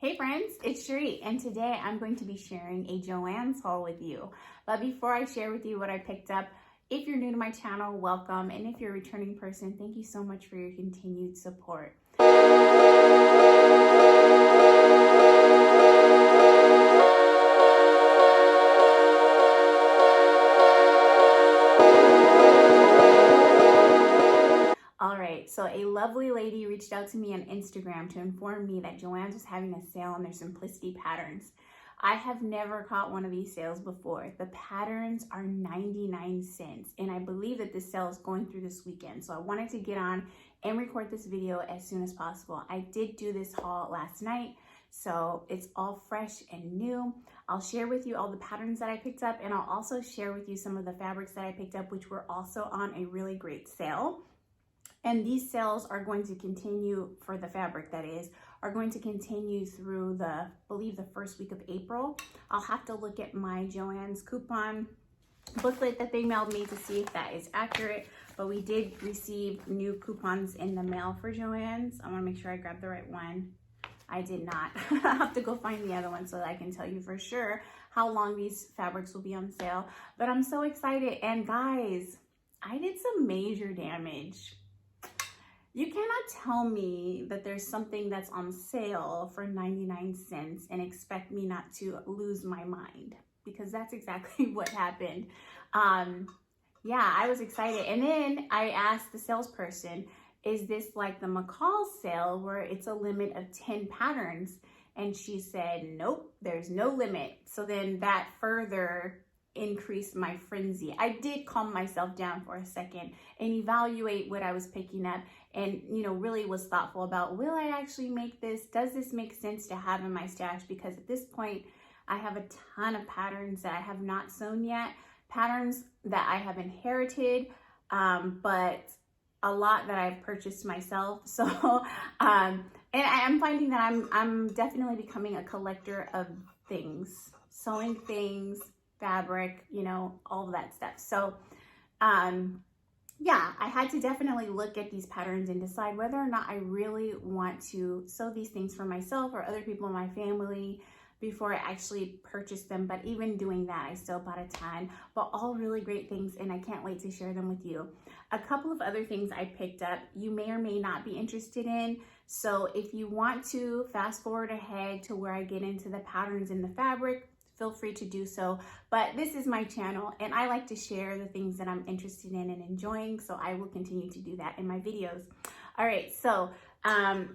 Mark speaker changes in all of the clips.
Speaker 1: Hey friends, it's Shereé, and today I'm going to be sharing a Joann's haul with you. But before I share with you what I picked up, if you're new to my channel, welcome. And if you're a returning person, thank you so much for your continued support. So a lovely lady reached out to me on Instagram to inform me that Joann's was having a sale on their Simplicity patterns. I have never caught one of these sales before. The patterns are 99 cents, and I believe that this sale is going through this weekend. So I wanted to get on and record this video as soon as possible. I did do this haul last night, so it's all fresh and new. I'll share with you all the patterns that I picked up, and I'll also share with you some of the fabrics that I picked up, which were also on a really great sale. And these sales are going to continue, for the fabric that is, are going to continue through I believe the first week of April. I'll have to look at my Joann's coupon booklet that they mailed me to see if that is accurate. But we did receive new coupons in the mail for Joann's. I wanna make sure I grabbed the right one. I did not. I'll have to go find the other one so that I can tell you for sure how long these fabrics will be on sale. But I'm so excited. And guys, I did some major damage. You cannot tell me that there's something that's on sale for 99 cents and expect me not to lose my mind, because that's exactly what happened. Yeah, I was excited. And then I asked the salesperson, is this like the McCall sale where it's a limit of 10 patterns? And she said, nope, there's no limit. So then that further increased my frenzy. I did calm myself down for a second and evaluate what I was picking up, and really was thoughtful about, will I actually make this? Does this make sense to have in my stash? Because at this point I have a ton of patterns that I have not sewn yet, patterns that I have inherited, but a lot that I've purchased myself. So and I'm finding that I'm definitely becoming a collector of things, sewing things, fabric, all of that stuff. So yeah, I had to definitely look at these patterns and decide whether or not I really want to sew these things for myself or other people in my family before I actually purchased them. But even doing that, I still bought a ton, but all really great things, and I can't wait to share them with you. A couple of other things I picked up you may or may not be interested in. So if you want to fast forward ahead to where I get into the patterns and the fabric, feel free to do so. But this is my channel, and I like to share the things that I'm interested in and enjoying, so I will continue to do that in my videos. All right, so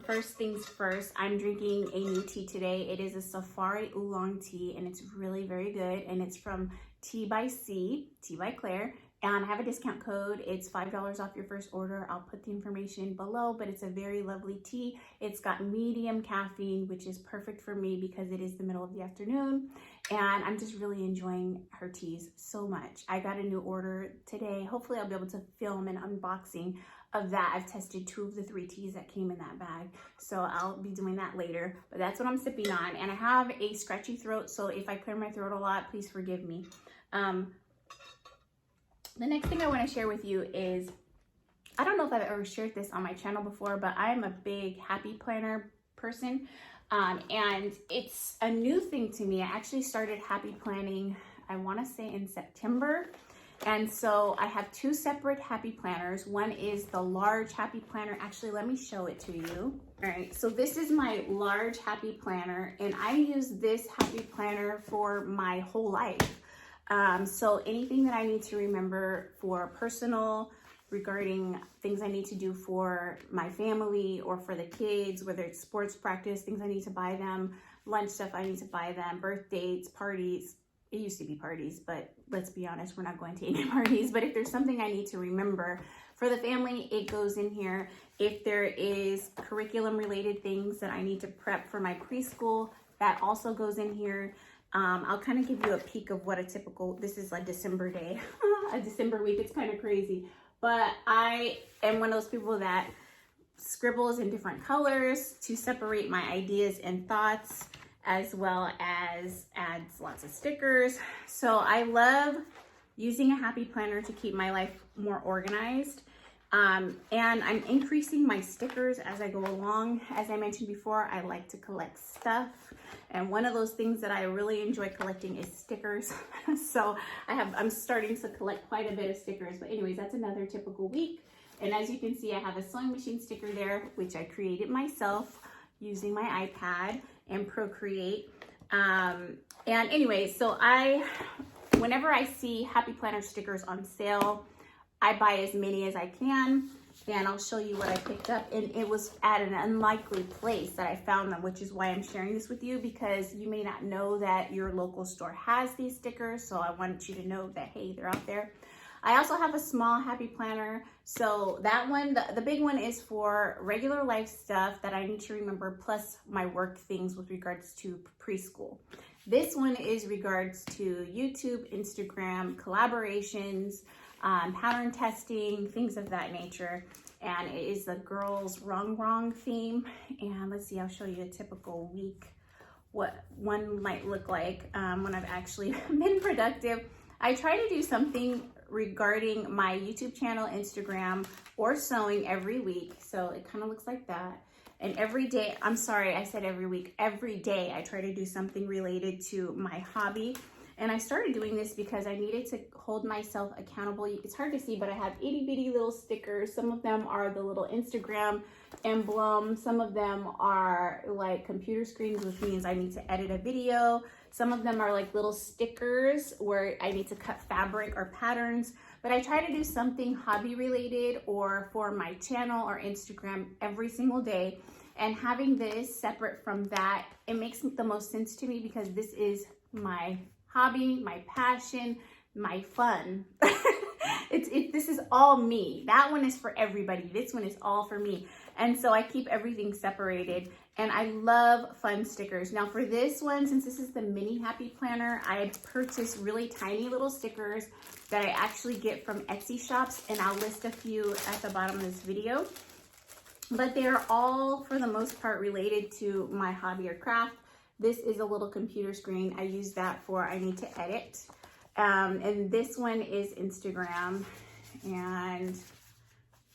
Speaker 1: first things first, I'm drinking a new tea today. It is a Safari Oolong tea, and it's really very good, and it's from Tea by C, Tea by Claire. And I have a discount code. It's $5 off your first order. I'll put the information below, but it's a very lovely tea. It's got medium caffeine, which is perfect for me because it is the middle of the afternoon. And I'm just really enjoying her teas so much. I got a new order today. Hopefully I'll be able to film an unboxing of that. I've tested 2 of the 3 teas that came in that bag, so I'll be doing that later. But that's what I'm sipping on. And I have a scratchy throat, so if I clear my throat a lot, please forgive me. The next thing I want to share with you is, I don't know if I've ever shared this on my channel before, but I am a big Happy Planner person, and it's a new thing to me. I actually started Happy Planning, I want to say in September, and so I have 2 separate Happy Planners. One is the large Happy Planner. Actually, let me show it to you. All right, so this is my large Happy Planner, and I use this Happy Planner for my whole life. So anything that I need to remember for personal, regarding things I need to do for my family or for the kids, whether it's sports practice, things I need to buy them, lunch stuff I need to buy them, birth dates, parties. It used to be parties, but let's be honest, we're not going to any parties. But if there's something I need to remember for the family, it goes in here. If there is curriculum related things that I need to prep for my preschool, that also goes in here. I'll kind of give you a peek of what a typical, this is like December day, a December week. It's kind of crazy, but I am one of those people that scribbles in different colors to separate my ideas and thoughts, as well as adds lots of stickers. So I love using a Happy Planner to keep my life more organized. And I'm increasing my stickers as I go along. As I mentioned before, I like to collect stuff. And one of those things that I really enjoy collecting is stickers. So I'm starting to collect quite a bit of stickers. But anyways, that's another typical week. And as you can see, I have a sewing machine sticker there, which I created myself using my iPad and Procreate. And anyway, so whenever I see Happy Planner stickers on sale, I buy as many as I can, and I'll show you what I picked up. And it was at an unlikely place that I found them, which is why I'm sharing this with you, because you may not know that your local store has these stickers. So I want you to know that, hey, they're out there. I also have a small Happy Planner. So that one, the big one is for regular life stuff that I need to remember, plus my work things with regards to preschool. This one is regards to YouTube, Instagram, collaborations, pattern testing, things of that nature. And it is the girls wrong theme. And let's see, I'll show you a typical week, what one might look like when I've actually been productive. I try to do something regarding my YouTube channel, Instagram, or sewing every week. So it kind of looks like that. And every day, I'm sorry, I said every week, every day I try to do something related to my hobby. And I started doing this because I needed to hold myself accountable. It's hard to see, but I have itty bitty little stickers. Some of them are the little Instagram emblem. Some of them are like computer screens, which means I need to edit a video. Some of them are like little stickers where I need to cut fabric or patterns. But I try to do something hobby related or for my channel or Instagram every single day. And having this separate from that, it makes the most sense to me because this is my hobby, my passion, my fun. This is all me. That one is for everybody. This one is all for me. And so I keep everything separated, and I love fun stickers. Now for this one, since this is the mini Happy Planner, I had purchased really tiny little stickers that I actually get from Etsy shops, and I'll list a few at the bottom of this video. But they are all, for the most part, related to my hobby or craft. This is a little computer screen. I use that for I need to edit. And this one is Instagram. And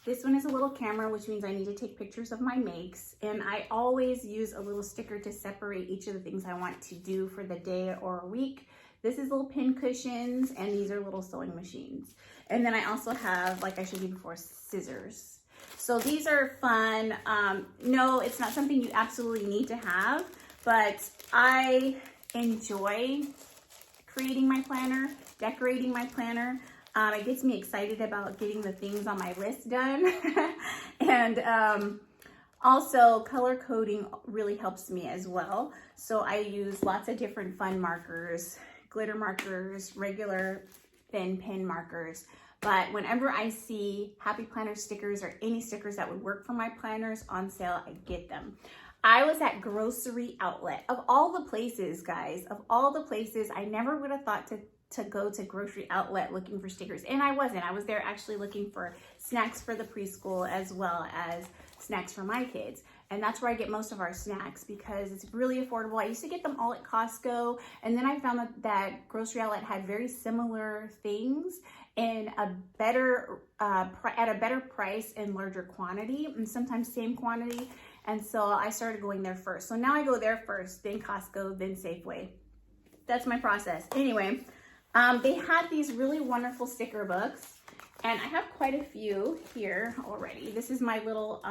Speaker 1: this one is a little camera, which means I need to take pictures of my makes. And I always use a little sticker to separate each of the things I want to do for the day or a week. This is little pin cushions, and these are little sewing machines. And then I also have, like I showed you before, scissors. So these are fun. No, it's not something you absolutely need to have, but I enjoy creating my planner, decorating my planner. It gets me excited about getting the things on my list done. And also color coding really helps me as well. So I use lots of different fun markers, glitter markers, regular thin pen markers. But whenever I see Happy Planner stickers or any stickers that would work for my planners on sale, I get them. I was at Grocery Outlet. Of all the places, guys, of all the places, I never would have thought to go to Grocery Outlet looking for stickers. And I wasn't. I was there actually looking for snacks for the preschool as well as snacks for my kids. And that's where I get most of our snacks because it's really affordable. I used to get them all at Costco. And then I found that Grocery Outlet had very similar things in a better, at a better price and larger quantity, and sometimes same quantity. And so I started going there first. So now I go there first, then Costco, then Safeway. That's my process. Anyway, they had these really wonderful sticker books, and I have quite a few here already. This is my little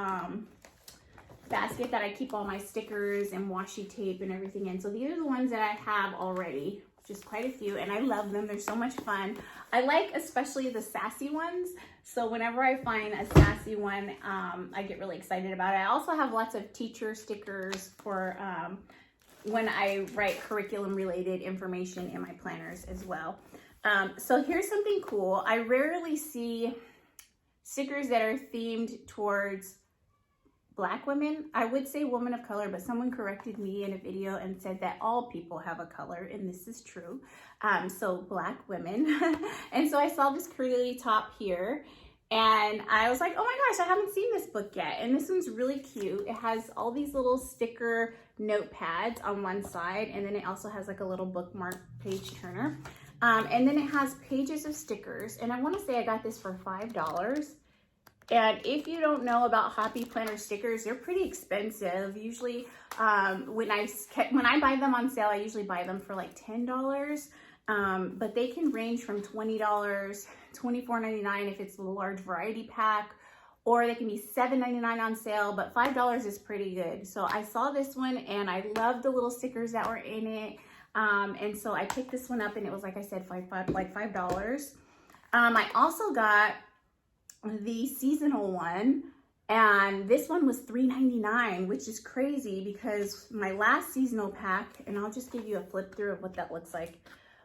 Speaker 1: basket that I keep all my stickers and washi tape and everything in. So these are the ones that I have already, just quite a few, and I love them. They're so much fun. I like especially the sassy ones. So whenever I find a sassy one, I get really excited about it. I also have lots of teacher stickers for when I write curriculum related information in my planners as well. So here's something cool. I rarely see stickers that are themed towards Black women. I would say women of color, but someone corrected me in a video and said that all people have a color, and this is true. So Black women. And so I saw this curly top here, and I was like, oh my gosh, I haven't seen this book yet. And this one's really cute. It has all these little sticker notepads on one side, and then it also has like a little bookmark page turner. And then it has pages of stickers, and I want to say I got this for $5. And if you don't know about Happy Planner stickers, they're pretty expensive. Usually when I buy them on sale, I usually buy them for like $10. But they can range from $20, $24.99 if it's a large variety pack, or they can be $7.99 on sale, but $5 is pretty good. So I saw this one and I loved the little stickers that were in it. And so I picked this one up and it was, like I said, $5. I also got the seasonal one, and this one was $3.99, which is crazy because my last seasonal pack, and I'll just give you a flip through of what that looks like.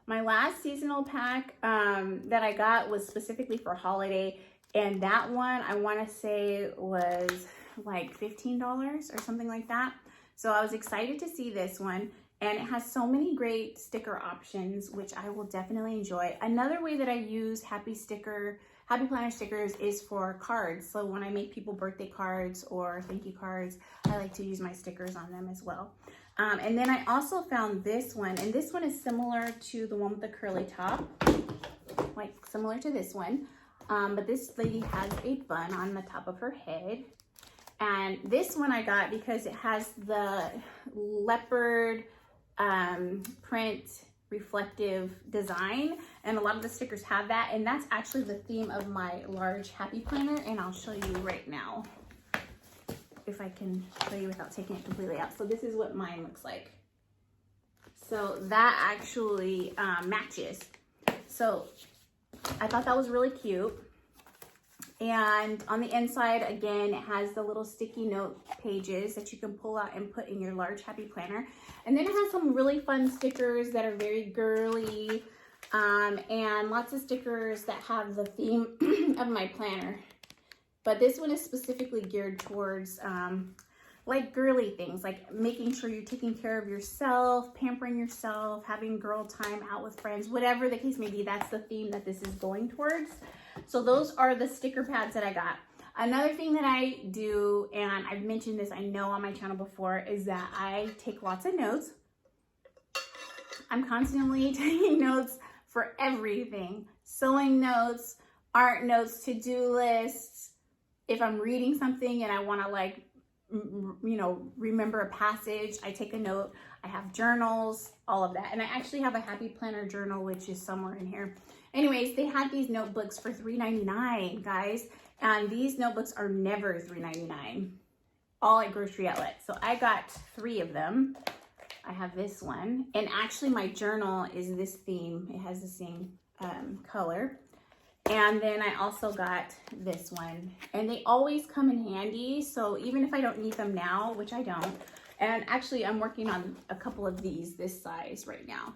Speaker 1: My last seasonal pack that I got was specifically for holiday, and that one I want to say was like $15 or something like that. So I was excited to see this one, and it has so many great sticker options, which I will definitely enjoy. Another way that I use Happy Planner stickers is for cards. So when I make people birthday cards or thank you cards, I like to use my stickers on them as well. And then I also found this one, and this one is similar to the one with the curly top, like similar to this one. But this lady has a bun on the top of her head. And this one I got because it has the leopard print reflective design, and a lot of the stickers have that, and that's actually the theme of my large Happy Planner, and I'll show you right now if I can show you without taking it completely out. So this is what mine looks like. So that actually matches. So I thought that was really cute. And on the inside, again, it has the little sticky note pages that you can pull out and put in your large Happy Planner. And then it has some really fun stickers that are very girly, and lots of stickers that have the theme of my planner. But this one is specifically geared towards like girly things, like making sure you're taking care of yourself, pampering yourself, having girl time out with friends, whatever the case may be. That's the theme that this is going towards. So those are the sticker pads that I got. Another thing that I do, and I've mentioned this, I know, on my channel before, is that I take lots of notes. I'm constantly taking notes for everything. Sewing notes, art notes, to-do lists. If I'm reading something and I want to, like, you know, remember a passage, I take a note. I have journals, all of that. And I actually have a Happy Planner journal, which is somewhere in here. Anyways, they had these notebooks for $3.99, guys. And these notebooks are never $3.99, all at grocery outlet. So I got 3 of them. I have this one. And actually my journal is this theme. It has the same color. And then I also got this one. And they always come in handy. So even if I don't need them now, which I don't. And actually I'm working on a couple of these this size right now.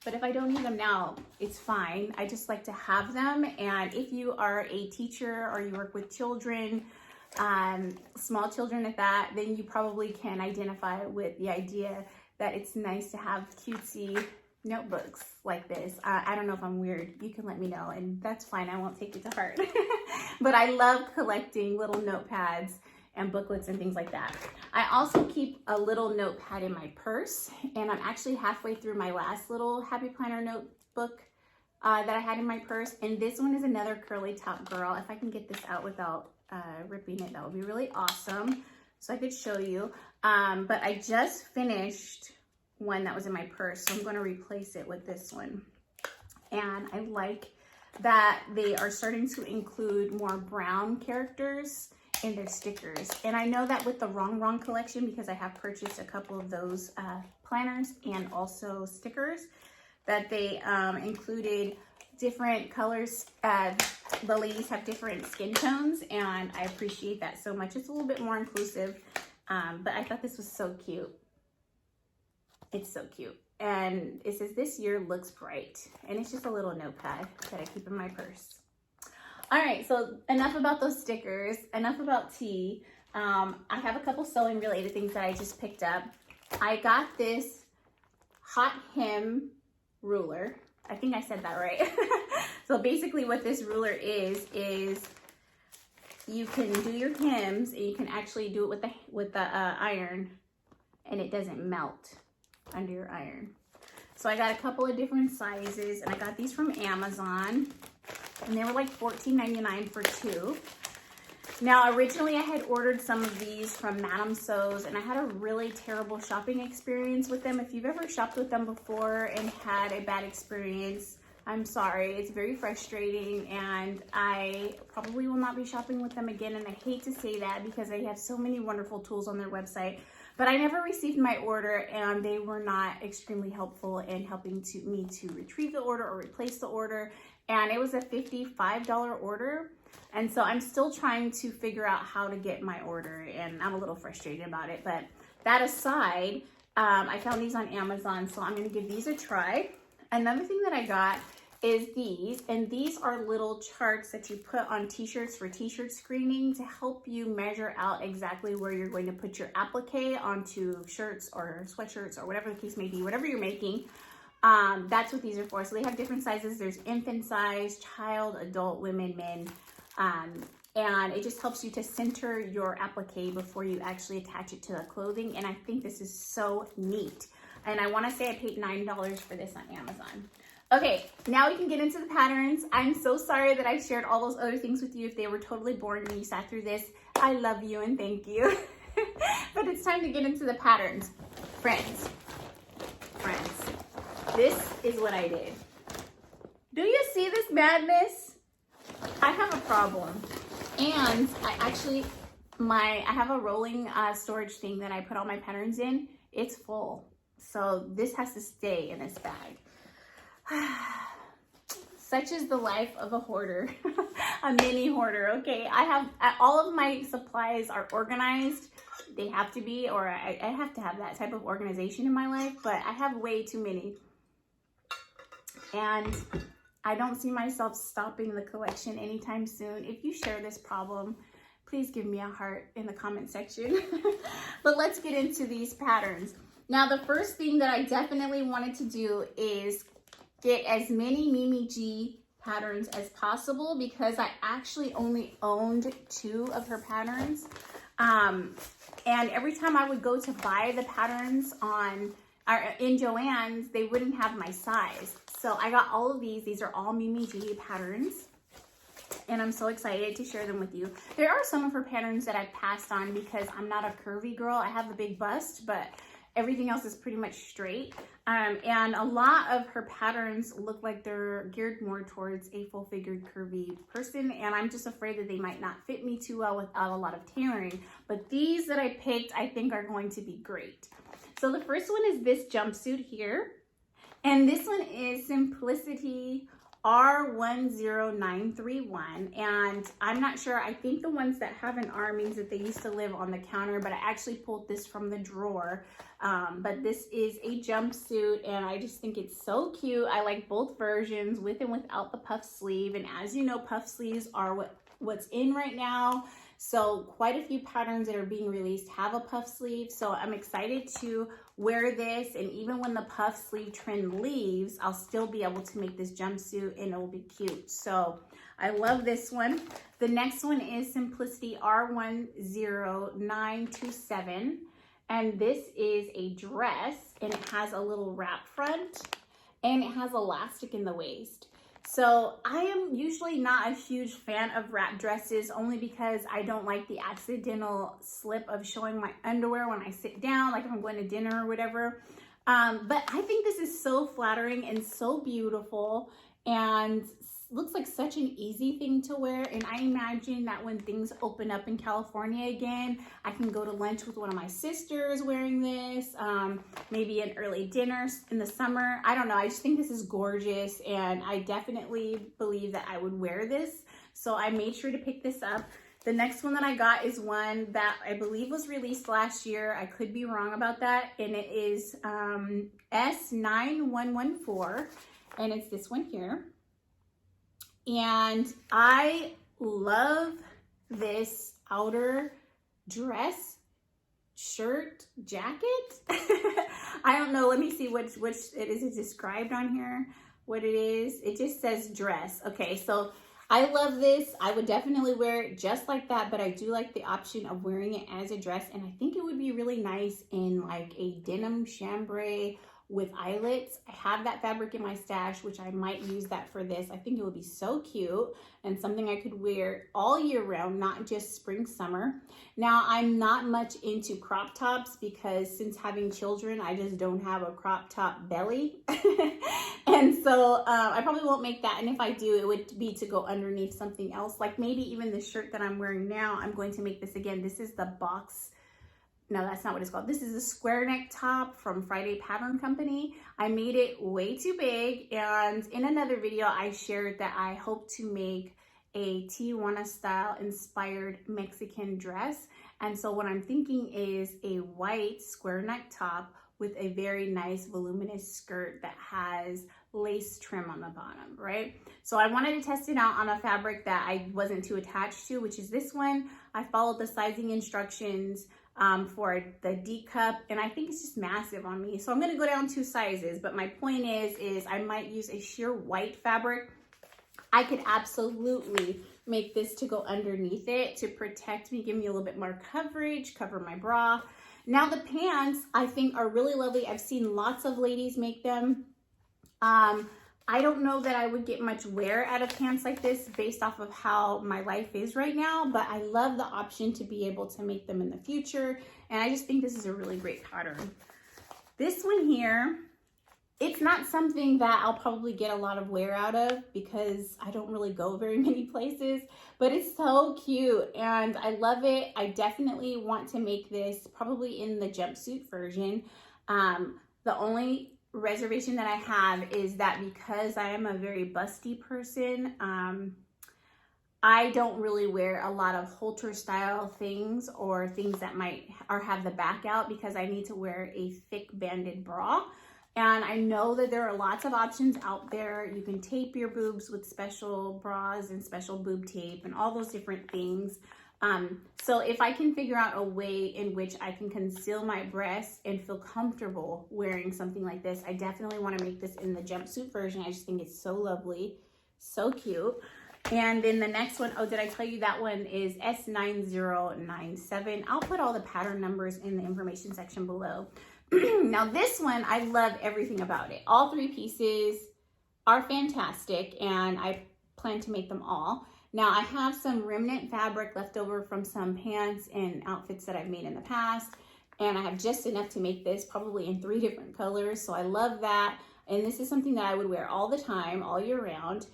Speaker 1: But if I don't need them now, it's fine. I just like to have them. And if you are a teacher or you work with children, small children at that, then you probably can identify with the idea that it's nice to have cutesy notebooks like this. I don't know if I'm weird. You can let me know, and that's fine. I won't take it to heart. But I love collecting little notepads and booklets and things like that. I also keep a little notepad in my purse, and I'm actually halfway through my last little Happy Planner notebook that I had in my purse, and this one is another curly top girl. If I can get this out without ripping it, that would be really awesome, so I could show you. But I just finished one that was in my purse, so I'm going to replace it with this one. And I like that they are starting to include more brown characters in their stickers. And I know that with the Wrong collection, because I have purchased a couple of those planners and also stickers, that they included different colors. The ladies have different skin tones, and I appreciate that so much. It's a little bit more inclusive, but I thought this was so cute. It's so cute. And it says, "This year looks bright." And it's just a little notepad that I keep in my purse. All right, so enough about those stickers, enough about tea. I have a couple sewing related things that I just picked up. I got this hot hem ruler. I think I said that right. So basically what this ruler is you can do your hems, and you can actually do it with the iron, and it doesn't melt under your iron. So I got a couple of different sizes, and I got these from Amazon. and they were like $14.99 for 2. Now, originally I had ordered some of these from Madame Sews, and I had a really terrible shopping experience with them. If you've ever shopped with them before and had a bad experience, I'm sorry. It's very frustrating, and I probably will not be shopping with them again. And I hate to say that because they have so many wonderful tools on their website, but I never received my order, and they were not extremely helpful in helping me to retrieve the order or replace the order. And it was a $55 order. And so I'm still trying to figure out how to get my order, and I'm a little frustrated about it. But that aside, I found these on Amazon, so I'm gonna give these a try. Another thing that I got is these, and these are little charts that you put on t-shirts for t-shirt screening to help you measure out exactly where you're going to put your applique onto shirts or sweatshirts or whatever the case may be, whatever you're making. That's what these are for. So they have different sizes. There's infant size, child, adult, women, men. And it just helps you to center your applique before you actually attach it to the clothing. And I think this is so neat. And I want to say I paid $9 for this on Amazon. Okay, now we can get into the patterns. I'm so sorry that I shared all those other things with you. If they were totally boring and you sat through this, I love you and thank you. But it's time to get into the patterns. Friends, this is what I did. Do you see this madness? I have a problem, and I have a rolling storage thing that I put all my patterns in. It's full, so this has to stay in this bag. Such is the life of a hoarder, a mini hoarder. Okay, I have all of my supplies are organized. They have to be, or I have to have that type of organization in my life, but I have way too many, and I don't see myself stopping the collection anytime soon. If you share this problem, please give me a heart in the comment section. But let's get into these patterns. Now, the first thing that I definitely wanted to do is get as many Mimi G patterns as possible because I actually only owned 2 of her patterns. And every time I would go to buy the patterns in Joann's, they wouldn't have my size. So I got all of these. These are all Mimi G patterns, and I'm so excited to share them with you. There are some of her patterns that I passed on because I'm not a curvy girl. I have a big bust, but everything else is pretty much straight. And a lot of her patterns look like they're geared more towards a full-figured curvy person, and I'm just afraid that they might not fit me too well without a lot of tailoring. But these that I picked, I think are going to be great. So the first one is this jumpsuit here. And this one is Simplicity R10931. And I'm not sure, I think the ones that have an R means that they used to live on the counter, but I actually pulled this from the drawer. But this is a jumpsuit, and I just think it's so cute. I like both versions, with and without the puff sleeve. And as you know, puff sleeves are what's in right now. So quite a few patterns that are being released have a puff sleeve. So I'm excited to wear this, and even when the puff sleeve trend leaves, I'll still be able to make this jumpsuit and it will be cute. So I love this one. The next one is Simplicity R10927. And this is a dress, and it has a little wrap front, and it has elastic in the waist. So I am usually not a huge fan of wrap dresses, only because I don't like the accidental slip of showing my underwear when I sit down, like if I'm going to dinner or whatever. But I think this is so flattering and so beautiful, and looks like such an easy thing to wear. And I imagine that when things open up in California again, I can go to lunch with one of my sisters wearing this, maybe an early dinner in the summer. I don't know, I just think this is gorgeous, and I definitely believe that I would wear this. So I made sure to pick this up. The next one that I got is one that I believe was released last year. I could be wrong about that. And it is S9114, and it's this one here. And I love this outer dress, shirt, jacket. I don't know. Let me see which it is described on here. What it is. It just says dress. Okay, so I love this. I would definitely wear it just like that, but I do like the option of wearing it as a dress, and I think it would be really nice in like a denim chambray with eyelets. I have that fabric in my stash, which I might use that for this. I think it would be so cute and something I could wear all year round, not just spring, summer. Now, I'm not much into crop tops because since having children, I just don't have a crop top belly. And so I probably won't make that. And if I do, it would be to go underneath something else, like maybe even the shirt that I'm wearing now. I'm going to make this again. This is the box. No, that's not what it's called. This is a square neck top from Friday Pattern Company. I made it way too big. And in another video, I shared that I hope to make a Tijuana style inspired Mexican dress. And so what I'm thinking is a white square neck top with a very nice voluminous skirt that has lace trim on the bottom, right? So I wanted to test it out on a fabric that I wasn't too attached to, which is this one. I followed the sizing instructions for the D cup, and I think it's just massive on me. So I'm gonna go down 2 sizes, but my point is I might use a sheer white fabric. I could absolutely make this to go underneath it to protect me, give me a little bit more coverage, cover my bra. Now the pants I think are really lovely. I've seen lots of ladies make them. I don't know that I would get much wear out of pants like this based off of how my life is right now, but I love the option to be able to make them in the future. And I just think this is a really great pattern. This one here, it's not something that I'll probably get a lot of wear out of because I don't really go very many places, but it's so cute and I love it. I definitely want to make this probably in the jumpsuit version. The only reservation that I have is that because I am a very busty person, I don't really wear a lot of halter style things or things that might have the back out because I need to wear a thick banded bra. And I know that there are lots of options out there. You can tape your boobs with special bras and special boob tape and all those different things. So if I can figure out a way in which I can conceal my breasts and feel comfortable wearing something like this, I definitely want to make this in the jumpsuit version. I just think it's so lovely, so cute. And then the next one, oh, did I tell you that one is S9097? I'll put all the pattern numbers in the information section below. Now this one, I love everything about it. All 3 pieces are fantastic and I plan to make them all. Now I have some remnant fabric left over from some pants and outfits that I've made in the past. And I have just enough to make this probably in 3 different colors. So I love that. And this is something that I would wear all the time, all year round.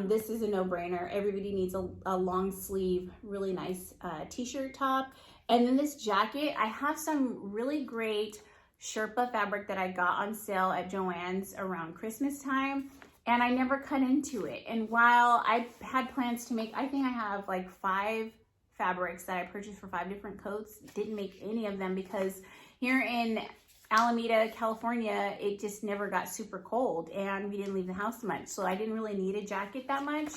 Speaker 1: This is a no-brainer. Everybody needs a long sleeve, really nice t-shirt top. And then this jacket, I have some really great Sherpa fabric that I got on sale at Joann's around Christmas time. And I never cut into it. And while I had plans to make, I think I have like 5 fabrics that I purchased for 5 different coats, didn't make any of them because here in Alameda, California, it just never got super cold and we didn't leave the house much. So I didn't really need a jacket that much.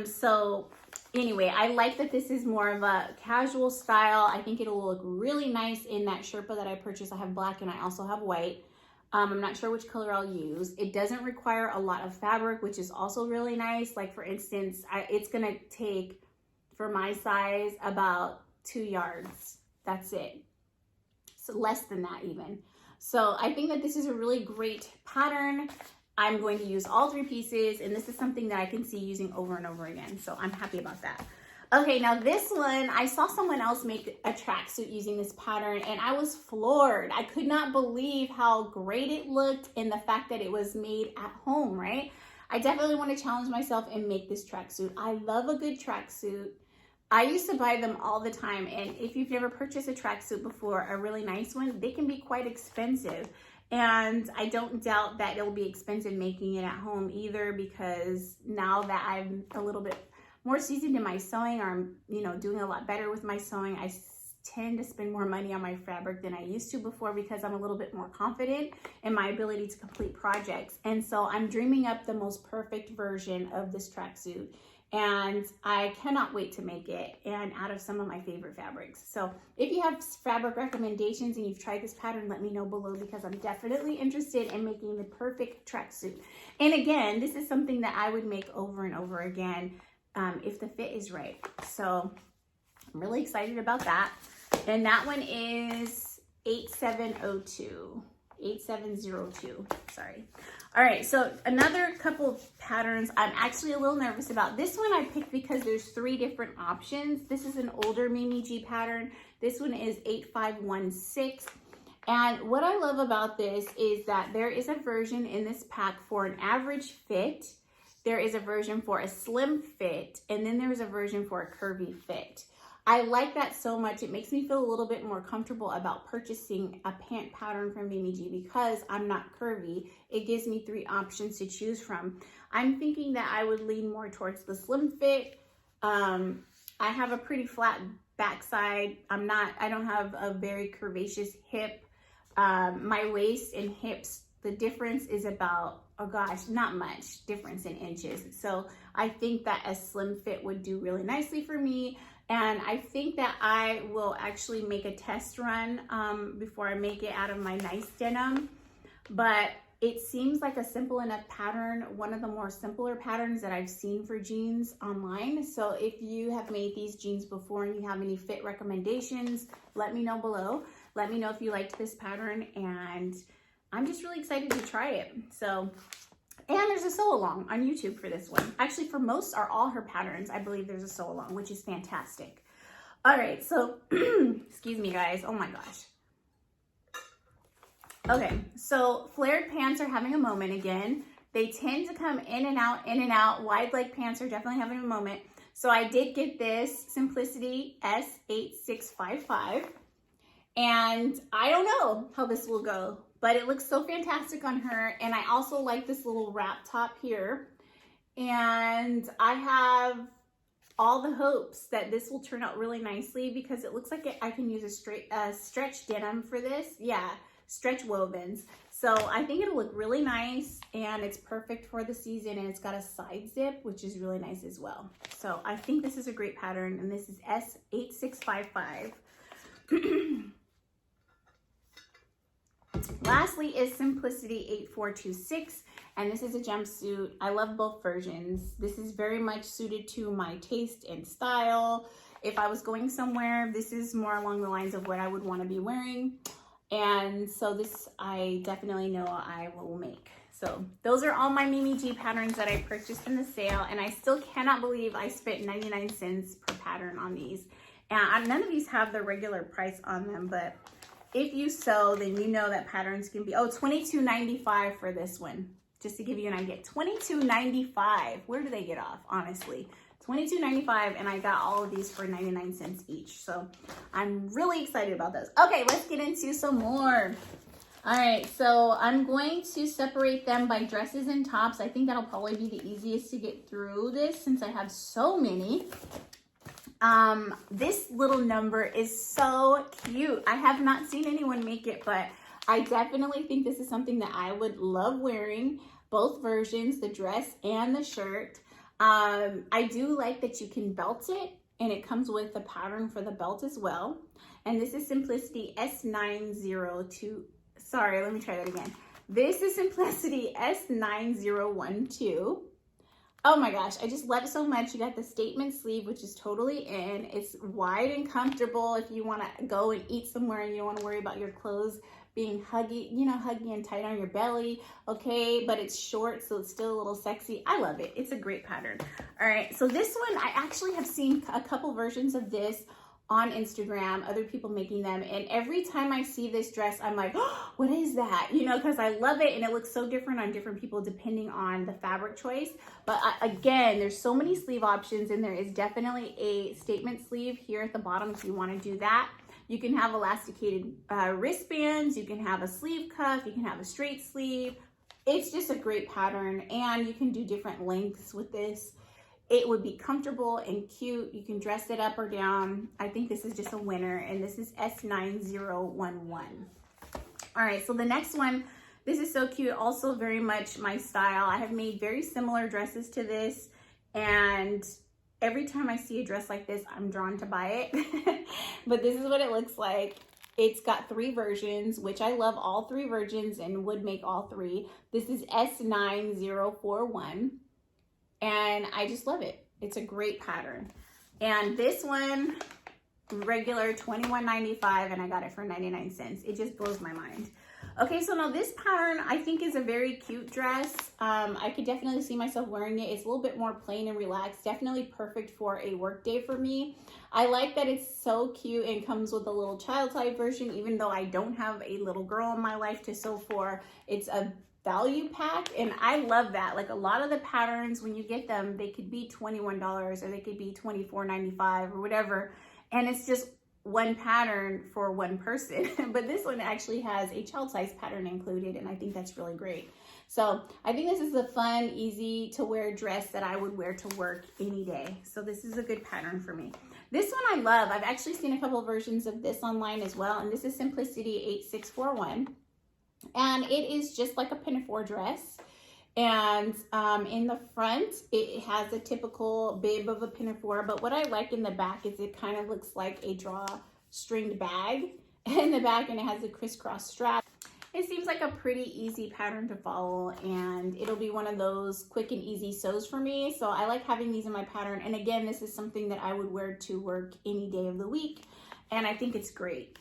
Speaker 1: So anyway, I like that this is more of a casual style. I think it'll look really nice in that Sherpa that I purchased. I have black and I also have white. I'm not sure which color I'll use. It doesn't require a lot of fabric, which is also really nice. Like for instance, it's gonna take, for my size, about 2 yards. That's it. So less than that even. So I think that this is a really great pattern. I'm going to use all 3 pieces, and this is something that I can see using over and over again. So I'm happy about that. Okay, now this one, I saw someone else make a tracksuit using this pattern and I was floored. I could not believe how great it looked and the fact that it was made at home, right? I definitely want to challenge myself and make this tracksuit. I love a good tracksuit. I used to buy them all the time, and if you've never purchased a tracksuit before, a really nice one, they can be quite expensive. And I don't doubt that it'll be expensive making it at home either, because now that I'm a little bit more seasoned in my sewing, or I'm, doing a lot better with my sewing, I tend to spend more money on my fabric than I used to before because I'm a little bit more confident in my ability to complete projects. And so I'm dreaming up the most perfect version of this tracksuit. And I cannot wait to make it, and out of some of my favorite fabrics. So if you have fabric recommendations and you've tried this pattern, let me know below, because I'm definitely interested in making the perfect tracksuit. And again, this is something that I would make over and over again if the fit is right. So I'm really excited about that. And that one is 8702. 8702, sorry. All right, so another couple of patterns I'm actually a little nervous about. This one I picked because there's 3 different options. This is an older Mimi G pattern. This one is 8516. And what I love about this is that there is a version in this pack for an average fit. There is a version for a slim fit, and then there's a version for a curvy fit. I like that so much. It makes me feel a little bit more comfortable about purchasing a pant pattern from Mimi G because I'm not curvy. It gives me 3 options to choose from. I'm thinking that I would lean more towards the slim fit. I have a pretty flat backside. I don't have a very curvaceous hip. My waist and hips, the difference is about, oh gosh, not much difference in inches. So I think that a slim fit would do really nicely for me. And I think that I will actually make a test run before I make it out of my nice denim. But it seems like a simple enough pattern, one of the more simpler patterns that I've seen for jeans online. So if you have made these jeans before and you have any fit recommendations, let me know below. Let me know if you liked this pattern, and I'm just really excited to try it. So, and there's a sew along on YouTube for this one. Actually, for most or all her patterns, I believe there's a sew along, which is fantastic. All right, so, excuse me guys, oh my gosh. Okay, so flared pants are having a moment again. They tend to come in and out, in and out. Wide leg pants are definitely having a moment. So I did get this Simplicity S8655. And I don't know how this will go, but it looks so fantastic on her. And I also like this little wrap top here. And I have all the hopes that this will turn out really nicely because it looks like I can use a stretch denim for this. Yeah, stretch wovens. So I think it'll look really nice, and it's perfect for the season, and it's got a side zip, which is really nice as well. So I think this is a great pattern, and this is S8655. Lastly is Simplicity 8426, and this is a jumpsuit. I love both versions. This is very much suited to my taste and style. If I was going somewhere, this is more along the lines of what I would want to be wearing. And so this I definitely know I will make. So those are all my Mimi G patterns that I purchased in the sale, and I still cannot believe I spent 99 cents per pattern on these. And none of these have the regular price on them, but if you sew, then you know that patterns can be, oh, $22.95 for this one. Just to give you an idea, $22.95. Where do they get off, honestly? $22.95, and I got all of these for 99 cents each. So I'm really excited about those. Okay, let's get into some more. All right, so I'm going to separate them by dresses and tops. I think that'll probably be the easiest to get through this since I have so many. This little number is so cute. I have not seen anyone make it, but I definitely think this is something that I would love wearing, both versions, the dress and the shirt. I do like that you can belt it, and it comes with a pattern for the belt as well. And this is Simplicity S902. Sorry, let me try that again. This is Simplicity S9012. Oh my gosh, I just love it so much. You got the statement sleeve, which is totally in. It's wide and comfortable if you want to go and eat somewhere and you don't want to worry about your clothes being huggy, you know, huggy and tight on your belly. Okay, but it's short, so it's still a little sexy. I love it. It's a great pattern. All right, so this one, I actually have seen a couple versions of this on Instagram, other people making them, and every time I see this dress, I'm like, oh, what is that? You know, because I love it, and it looks so different on different people depending on the fabric choice. But again, there's so many sleeve options, and there is definitely a statement sleeve here at the bottom if you want to do that. You can have elasticated wristbands, you can have a sleeve cuff, you can have a straight sleeve. It's just a great pattern, and you can do different lengths with this. It would be comfortable and cute. You can dress it up or down. I think this is just a winner, and this is S9011. All right, so the next one, this is so cute, also very much my style. I have made very similar dresses to this, and every time I see a dress like this, I'm drawn to buy it. But this is what it looks like. It's got 3 versions, which I love all 3 versions and would make all 3. This is S9041. And I just love it. It's a great pattern. And this one, regular $21.95, and I got it for 99 cents. It just blows my mind. Okay, so now this pattern I think is a very cute dress. I could definitely see myself wearing it. It's a little bit more plain and relaxed. Definitely perfect for a work day for me. I like that it's so cute and comes with a little child size version, even though I don't have a little girl in my life to sew for. It's a value pack, and I love that. Like a lot of the patterns, when you get them, they could be $21 or they could be $24.95 or whatever, and it's just one pattern for one person. But this one actually has a child size pattern included, and I think that's really great. So I think this is a fun, easy to wear dress that I would wear to work any day. So this is a good pattern for me. This one I love. I've actually seen a couple of versions of this online as well, and this is Simplicity 8641. And it is just like a pinafore dress. And in the front, it has a typical bib of a pinafore, but what I like in the back is it kind of looks like a drawstringed bag in the back, and it has a crisscross strap. It seems like a pretty easy pattern to follow, and it'll be one of those quick and easy sews for me. So I like having these in my pattern. And again, this is something that I would wear to work any day of the week, and I think it's great.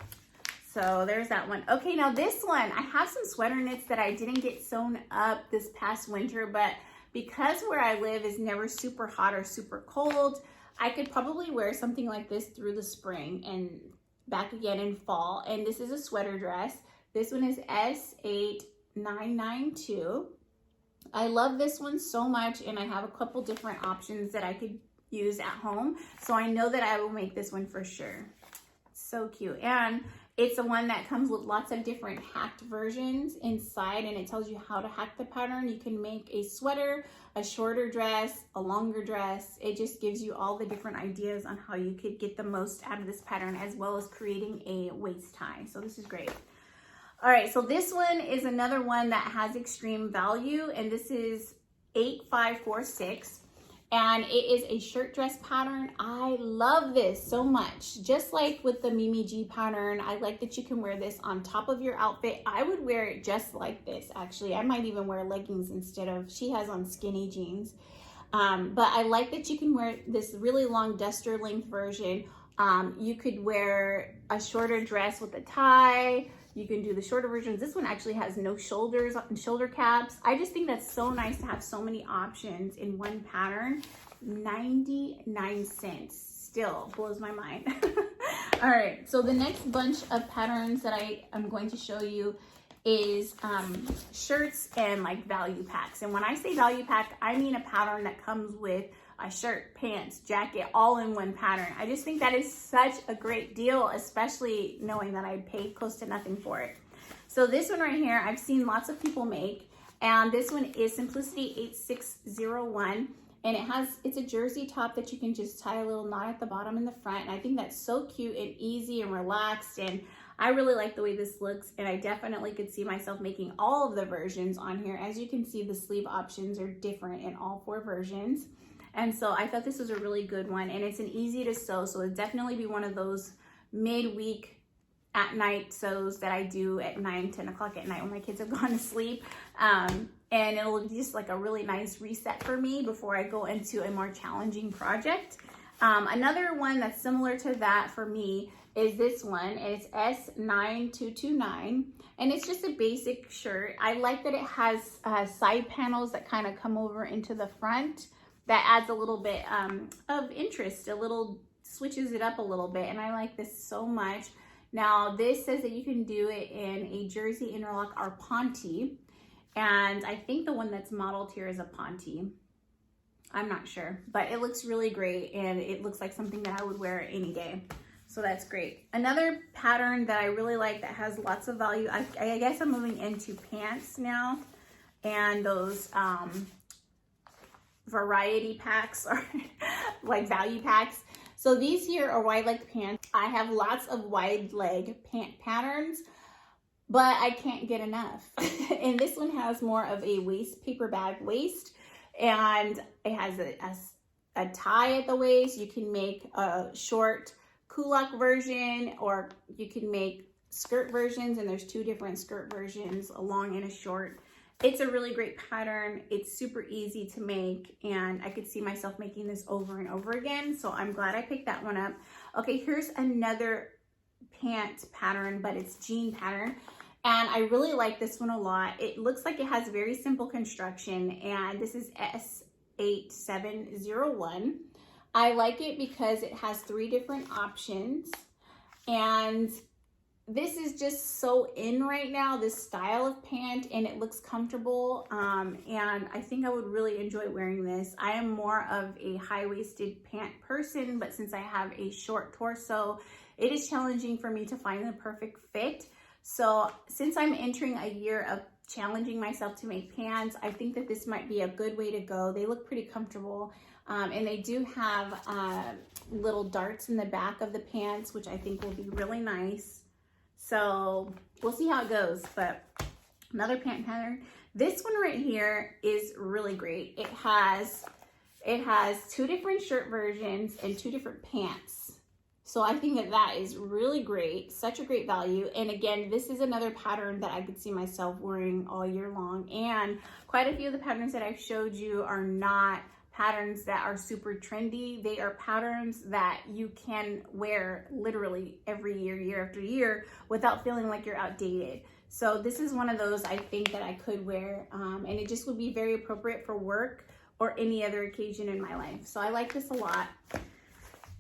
Speaker 1: So there's that one. Okay, now this one, I have some sweater knits that I didn't get sewn up this past winter, but because where I live is never super hot or super cold, I could probably wear something like this through the spring and back again in fall. And this is a sweater dress. This one is S8992. I love this one so much, and I have a couple different options that I could use at home. So I know that I will make this one for sure. So cute. And it's the one that comes with lots of different hacked versions inside, and it tells you how to hack the pattern. You can make a sweater, a shorter dress, a longer dress. It just gives you all the different ideas on how you could get the most out of this pattern, as well as creating a waist tie. So this is great. All right, so this one is another one that has extreme value, and this is 8546. And it is a shirt dress pattern. I love this so much. Just like with the Mimi G pattern, I like that you can wear this on top of your outfit. I would wear it just like this, actually. I might even wear leggings instead of, she has on skinny jeans. But I like that you can wear this really long duster length version. You could wear a shorter dress with a tie. You can do the shorter versions. This one actually has no shoulders and shoulder caps. I just think that's so nice to have so many options in one pattern. 99 cents still blows my mind. All right, so the next bunch of patterns that I am going to show you is shirts and like value packs. And when I say value pack, I mean a pattern that comes with a shirt, pants, jacket, all in one pattern. I just think that is such a great deal, especially knowing that I paid close to nothing for it. So this one right here, I've seen lots of people make, and this one is Simplicity 8601, and it's a jersey top that you can just tie a little knot at the bottom and the front, and I think that's so cute and easy and relaxed, and I really like the way this looks, and I definitely could see myself making all of the versions on here. As you can see, the sleeve options are different in all 4 versions. And so I thought this was a really good one, and it's an easy to sew, so it'd definitely be one of those midweek at night sews that I do at 9, 10 o'clock at night when my kids have gone to sleep. And it'll be just like a really nice reset for me before I go into a more challenging project. Another one that's similar to that for me is this one. It's S9229, and it's just a basic shirt. I like that it has side panels that kind of come over into the front. That adds a little bit of interest, switches it up a little bit, and I like this so much. Now, this says that you can do it in a jersey interlock or ponte, and I think the one that's modeled here is a ponte. I'm not sure, but it looks really great, and it looks like something that I would wear any day. So that's great. Another pattern that I really like that has lots of value, I guess I'm moving into pants now, and those variety packs or like value packs. So these here are wide leg pants. I have lots of wide leg pant patterns, but I can't get enough. And this one has more of a waist, paper bag waist, and it has a tie at the waist. You can make a short kulak version, or you can make skirt versions, and there's 2 different skirt versions, a long and a short. It's a really great pattern. It's super easy to make, and I could see myself making this over and over again, so I'm glad I picked that one up. Okay, here's another pant pattern, but it's jean pattern, And I really like this one a lot. It looks like it has very simple construction, and this is S8701. I like it because it has 3 different options, and this is just so in right now, this style of pant, and it looks comfortable, and I think I would really enjoy wearing this. I am more of a high-waisted pant person, but since I have a short torso, it is challenging for me to find the perfect fit. So since I'm entering a year of challenging myself to make pants, I think that this might be a good way to go. They look pretty comfortable, and they do have little darts in the back of the pants, which I think will be really nice. So we'll see how it goes. But another pant pattern. This one right here is really great. It has 2 different shirt versions and 2 different pants. So I think that that is really great, such a great value. And again, this is another pattern that I could see myself wearing all year long. And quite a few of the patterns that I've showed you are not patterns that are super trendy. They are patterns that you can wear literally every year, year after year, without feeling like you're outdated. So this is one of those I think that I could wear, and it just would be very appropriate for work or any other occasion in my life. So I like this a lot.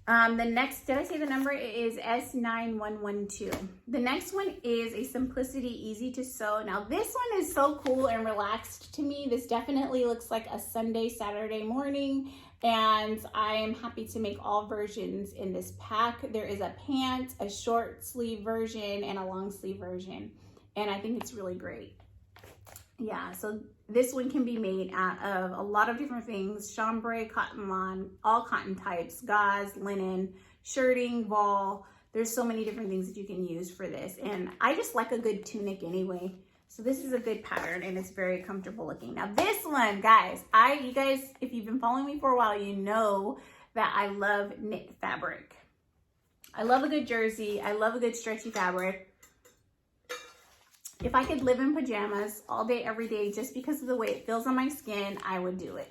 Speaker 1: The next, did I say the number? It is S9112. The next one is a Simplicity Easy to Sew. Now this one is so cool and relaxed to me. This definitely looks like a Sunday, Saturday morning, and I am happy to make all versions in this pack. There is a pant, a short sleeve version, and a long sleeve version, and I think it's really great. Yeah, so this one can be made out of a lot of different things: chambray, cotton lawn, all cotton types, gauze, linen, shirting, voile. There's so many different things that you can use for this. And I just like a good tunic anyway. So this is a good pattern, and it's very comfortable looking. Now this one, guys, you guys, if you've been following me for a while, you know that I love knit fabric. I love a good jersey. I love a good stretchy fabric. If I could live in pajamas all day, every day, just because of the way it feels on my skin, I would do it.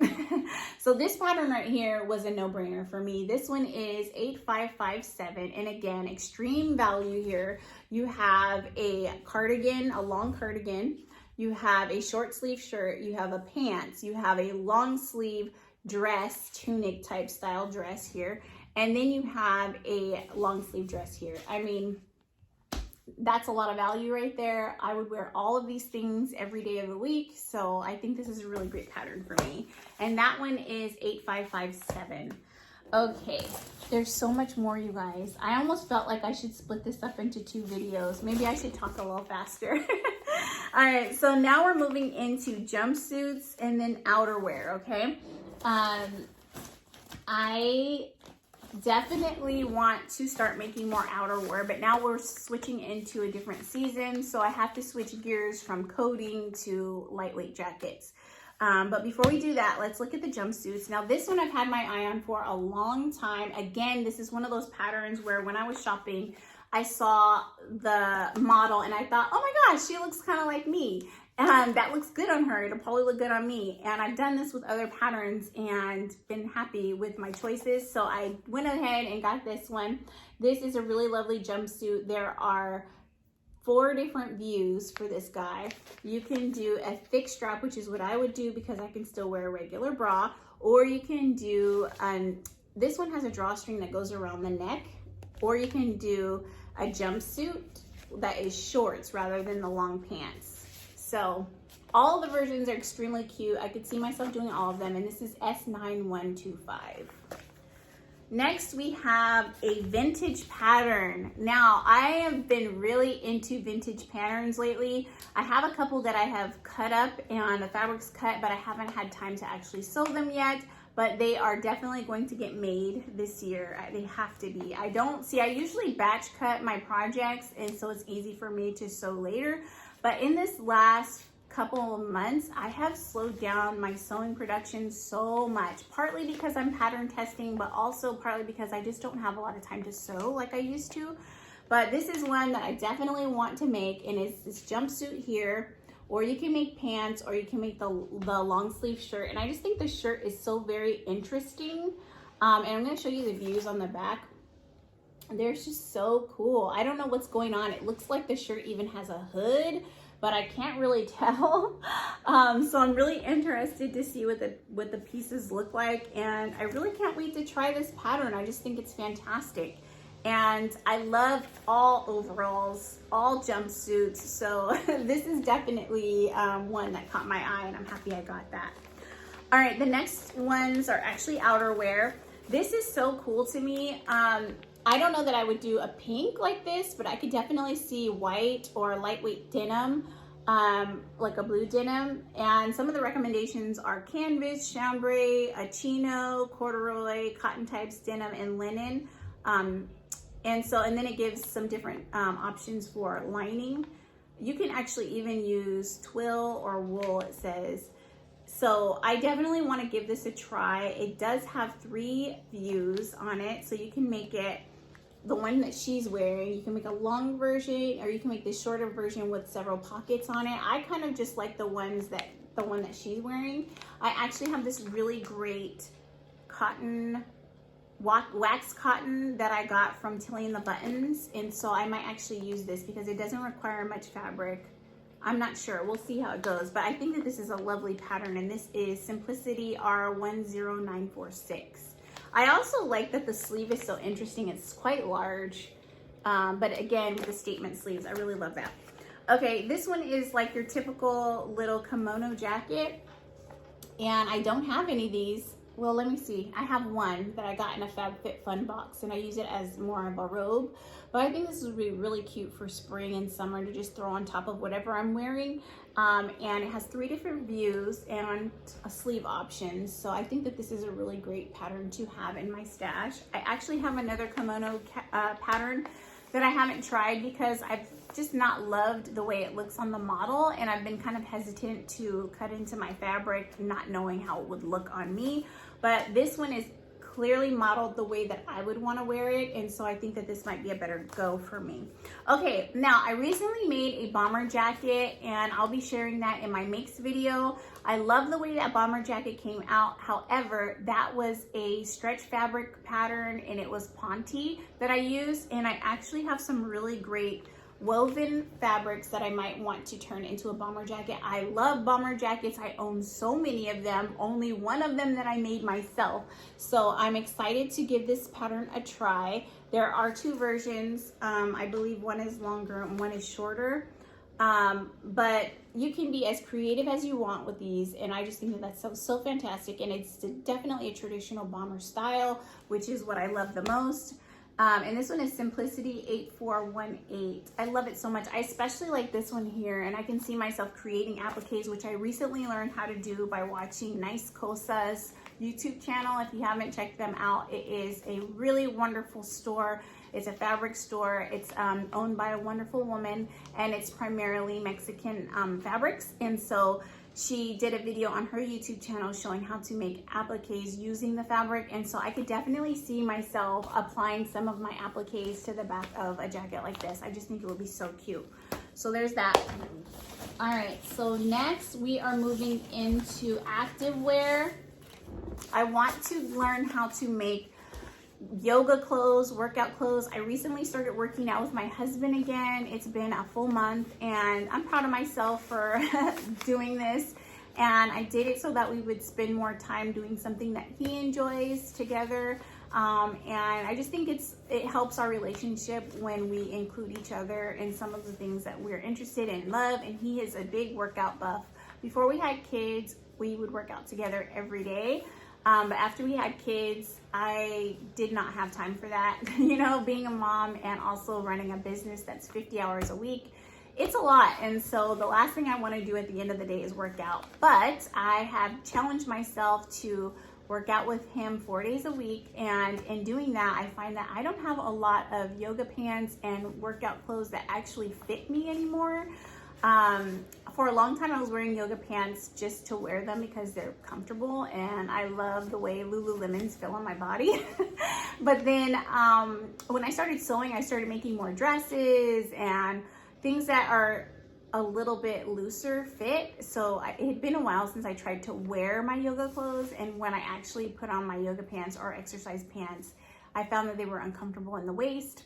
Speaker 1: So this pattern right here was a no-brainer for me. This one is 8557, and again, extreme value here. You have a cardigan, a long cardigan. You have a short sleeve shirt. You have a pants. You have a long sleeve dress, tunic type style dress here. And then you have a long sleeve dress here. I mean, that's a lot of value right there. I would wear all of these things every day of the week. So I think this is a really great pattern for me. And that one is 8557. Okay, there's so much more, you guys. I almost felt like I should split this up into 2 videos. Maybe I should talk a little faster. All right, so now we're moving into jumpsuits and then outerwear, okay? I definitely want to start making more outerwear, but now we're switching into a different season, so I have to switch gears from coating to lightweight jackets. But before we do that, let's look at the jumpsuits. Now this one I've had my eye on for a long time. Again, this is one of those patterns where when I was shopping, I saw the model and I thought, oh my gosh, she looks kind of like me. And that looks good on her. It'll probably look good on me. And I've done this with other patterns and been happy with my choices. So I went ahead and got this one. This is a really lovely jumpsuit. There are 4 different views for this guy. You can do a thick strap, which is what I would do because I can still wear a regular bra. Or you can do, this one has a drawstring that goes around the neck. Or you can do a jumpsuit that is shorts rather than the long pants. So all the versions are extremely cute. I could see myself doing all of them, and this is S9125. Next, we have a vintage pattern. Now, I have been really into vintage patterns lately. I have a couple that I have cut up and the fabric's cut, but I haven't had time to actually sew them yet. But they are definitely going to get made this year. They have to be. I usually batch cut my projects, and so it's easy for me to sew later. But in this last couple of months, I have slowed down my sewing production so much, partly because I'm pattern testing, but also partly because I just don't have a lot of time to sew like I used to. But this is one that I definitely want to make, and it's this jumpsuit here, or you can make pants, or you can make the long sleeve shirt. And I just think the shirt is so very interesting. And I'm gonna show you the views on the back. They're just so cool. I don't know what's going on. It looks like the shirt even has a hood, but I can't really tell. So I'm really interested to see what the pieces look like, and I really can't wait to try this pattern. I just think it's fantastic. And I love all overalls, all jumpsuits. So this is definitely one that caught my eye, and I'm happy I got that. All right, the next ones are actually outerwear. This is so cool to me. I don't know that I would do a pink like this, but I could definitely see white or lightweight denim, like a blue denim. And some of the recommendations are canvas, chambray, a chino, corduroy, cotton types, denim, and linen. And then it gives some different options for lining. You can actually even use twill or wool, it says. So I definitely want to give this a try. It does have 3 views on it, so you can make it the one that she's wearing. You can make a long version, or you can make the shorter version with several pockets on it. I kind of just like the one that she's wearing. I actually have this really great cotton, wax cotton that I got from Tilly and the Buttons, and so I might actually use this because it doesn't require much fabric. I'm not sure, we'll see how it goes, but I think that this is a lovely pattern, and this is Simplicity R10946. I also like that the sleeve is so interesting. It's quite large, but again, with the statement sleeves, I really love that. Okay, this one is like your typical little kimono jacket, and I don't have any of these. Well, let me see. I have one that I got in a FabFitFun box, and I use it as more of a robe. But I think this would be really cute for spring and summer to just throw on top of whatever I'm wearing. And it has 3 different views and a sleeve option. So I think that this is a really great pattern to have in my stash. I actually have another kimono pattern that I haven't tried because I've just not loved the way it looks on the model, and I've been kind of hesitant to cut into my fabric, not knowing how it would look on me. But this one is clearly modeled the way that I would want to wear it, and so I think that this might be a better go for me. Okay, now I recently made a bomber jacket, and I'll be sharing that in my makes video. I love the way that bomber jacket came out. However, that was a stretch fabric pattern, and it was Ponte that I used, and I actually have some really great woven fabrics that I might want to turn into a bomber jacket. I love bomber jackets. I own so many of them, only one of them that I made myself. So I'm excited to give this pattern a try. There are 2 versions. I believe one is longer and one is shorter. But you can be as creative as you want with these, and I just think that that's so fantastic, and it's definitely a traditional bomber style, which is what I love the most. And this one is Simplicity 8418. I love it so much. I especially like this one here, and I can see myself creating appliques, which I recently learned how to do by watching Nice Cosa's YouTube channel. If you haven't checked them out, it is a really wonderful store. It's a fabric store. It's owned by a wonderful woman, and it's primarily Mexican fabrics. And so she did a video on her YouTube channel showing how to make appliques using the fabric, and so I could definitely see myself applying some of my appliques to the back of a jacket like this. I just think it would be so cute. So there's that. All right, so next we are moving into activewear. I want to learn how to make yoga clothes, workout clothes. I recently started working out with my husband again. It's been a full month, and I'm proud of myself for doing this. And I did it so that we would spend more time doing something that he enjoys together. And I just think it helps our relationship when we include each other in some of the things that we're interested in, love. And he is a big workout buff. Before we had kids, we would work out together every day. But after we had kids, I did not have time for that. You know, being a mom and also running a business that's 50 hours a week, it's a lot. And so the last thing I want to do at the end of the day is work out. But I have challenged myself to work out with him 4 days a week. And in doing that, I find that I don't have a lot of yoga pants and workout clothes that actually fit me anymore. For a long time, I was wearing yoga pants just to wear them because they're comfortable, and I love the way Lululemons feel on my body. But then when I started sewing, I started making more dresses and things that are a little bit looser fit. So it had been a while since I tried to wear my yoga clothes, and when I actually put on my yoga pants or exercise pants, I found that they were uncomfortable in the waist.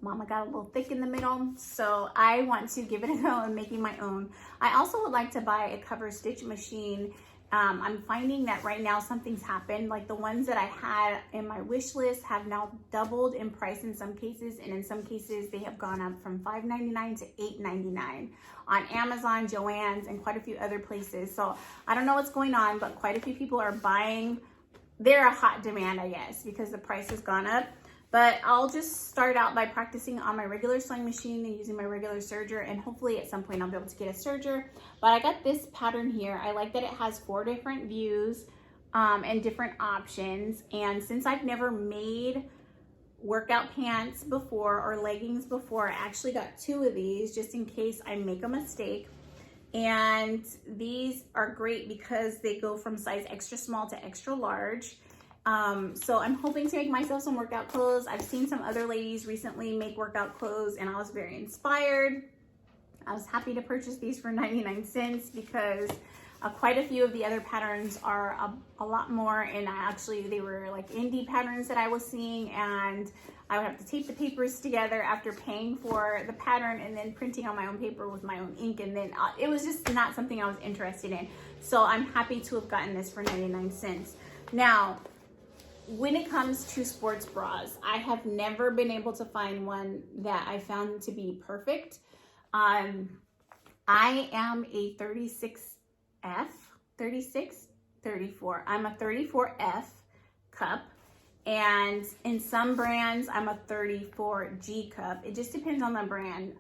Speaker 1: Mama got a little thick in the middle, so I want to give it a go and making my own. I also would like to buy a cover stitch machine. I'm finding that right now something's happened. Like the ones that I had in my wish list have now doubled in price in some cases, and in some cases they have gone up from $5.99 to $8.99 on Amazon, Joann's, and quite a few other places. So I don't know what's going on, but quite a few people are buying. They're a hot demand, I guess, because the price has gone up. But I'll just start out by practicing on my regular sewing machine and using my regular serger, and hopefully at some point I'll be able to get a serger. But I got this pattern here. I like that it has 4 different views and different options. And since I've never made workout pants before or leggings before, I actually got 2 of these just in case I make a mistake. And these are great because they go from size extra small to extra large. So I'm hoping to make myself some workout clothes. I've seen some other ladies recently make workout clothes and I was very inspired. I was happy to purchase these for 99 cents because quite a few of the other patterns are a lot more, and they were like indie patterns that I was seeing, and I would have to tape the papers together after paying for the pattern and then printing on my own paper with my own ink, and then it was just not something I was interested in. So I'm happy to have gotten this for 99 cents. Now, when it comes to sports bras, I have never been able to find one that I found to be perfect. I am a 34. I'm a 34F cup, and in some brands, I'm a 34G cup. It just depends on the brand.